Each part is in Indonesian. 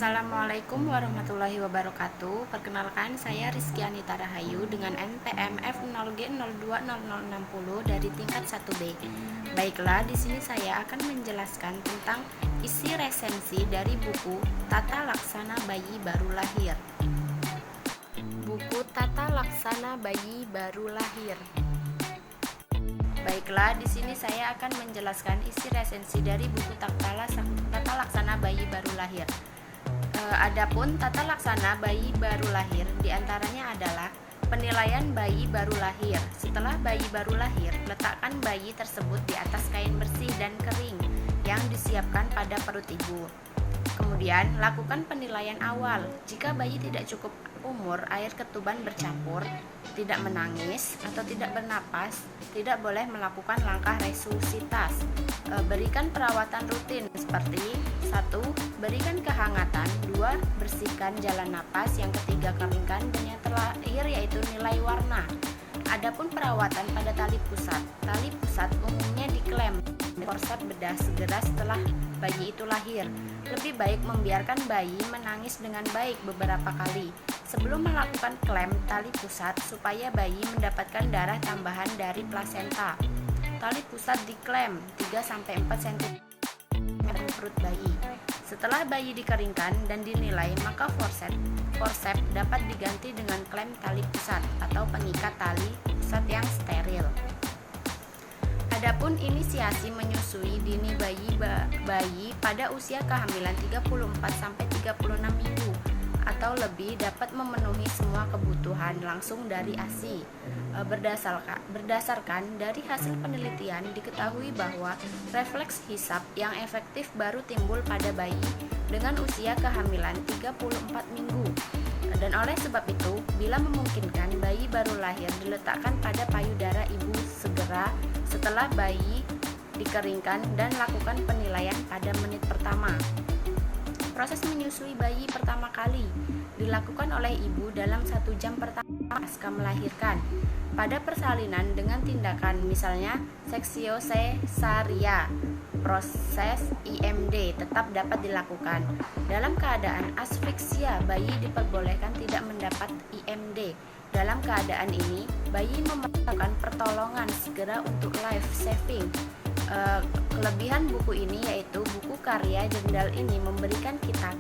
Assalamualaikum warahmatullahi wabarakatuh. Perkenalkan, saya Rizky Anita Rahayu dengan NPM F0G020060 dari tingkat 1B. Baiklah, di sini saya akan menjelaskan tentang isi resensi dari buku Tata Laksana Bayi Baru Lahir. Buku Tata Laksana Bayi Baru Lahir. Baiklah, di sini saya akan menjelaskan isi resensi dari buku Tata Laksana Bayi Baru Lahir. Adapun tata laksana bayi baru lahir diantaranya adalah penilaian bayi baru lahir. Setelah bayi baru lahir, letakkan bayi tersebut di atas kain bersih dan kering yang disiapkan pada perut ibu. Kemudian, lakukan penilaian awal. Jika bayi tidak cukup umur, air ketuban bercampur, tidak menangis, atau tidak bernapas, tidak boleh melakukan langkah resusitasi. Berikan perawatan rutin seperti 1. Berikan kehangatan, 2. Bersihkan jalan napas, yang ketiga keringkan, dan yang terakhir yaitu nilai warna. Adapun perawatan pada tali pusat umumnya diklem korsat bedah segera setelah bayi itu lahir. Lebih baik membiarkan bayi menangis dengan baik beberapa kali sebelum melakukan klem tali pusat supaya bayi mendapatkan darah tambahan dari plasenta. Tali pusat diklem 3-4 cm perut bayi. Setelah bayi dikeringkan dan dinilai, maka forceps dapat diganti dengan klem tali pusat atau pengikat tali pusat yang steril. Adapun inisiasi menyusui dini bayi pada usia kehamilan 34-36 minggu atau lebih dapat memenuhi semua kebutuhan langsung dari ASI. Berdasarkan dari hasil penelitian diketahui bahwa refleks hisap yang efektif baru timbul pada bayi dengan usia kehamilan 34 minggu. Dan oleh sebab itu, bila memungkinkan, bayi baru lahir diletakkan pada payudara ibu segera setelah bayi dikeringkan dan lakukan penilaian pada menit pertama. Proses menyusui bayi pertama kali dilakukan oleh ibu dalam 1 jam pertama pasca melahirkan. Pada persalinan dengan tindakan misalnya seksio cesaria, proses IMD tetap dapat dilakukan. Dalam keadaan asfiksia, bayi diperbolehkan tidak mendapat IMD. Dalam keadaan ini, bayi memerlukan pertolongan segera untuk life saving. Kelebihan buku ini yaitu buku karya Jendal ini memberikan kita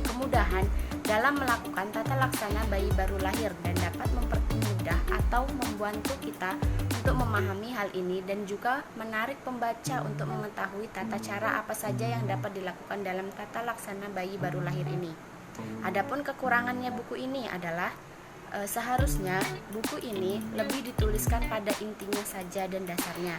kemudahan dalam melakukan tata laksana bayi baru lahir dan dapat mempermudah atau membantu kita untuk memahami hal ini dan juga menarik pembaca untuk mengetahui tata cara apa saja yang dapat dilakukan dalam tata laksana bayi baru lahir ini. Adapun kekurangannya buku ini adalah seharusnya buku ini lebih dituliskan pada intinya saja dan dasarnya,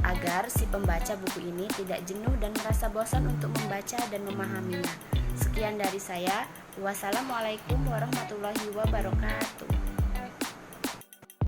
agar si pembaca buku ini tidak jenuh dan merasa bosan untuk membaca dan memahaminya. Sekian dari saya. Wassalamualaikum warahmatullahi wabarakatuh.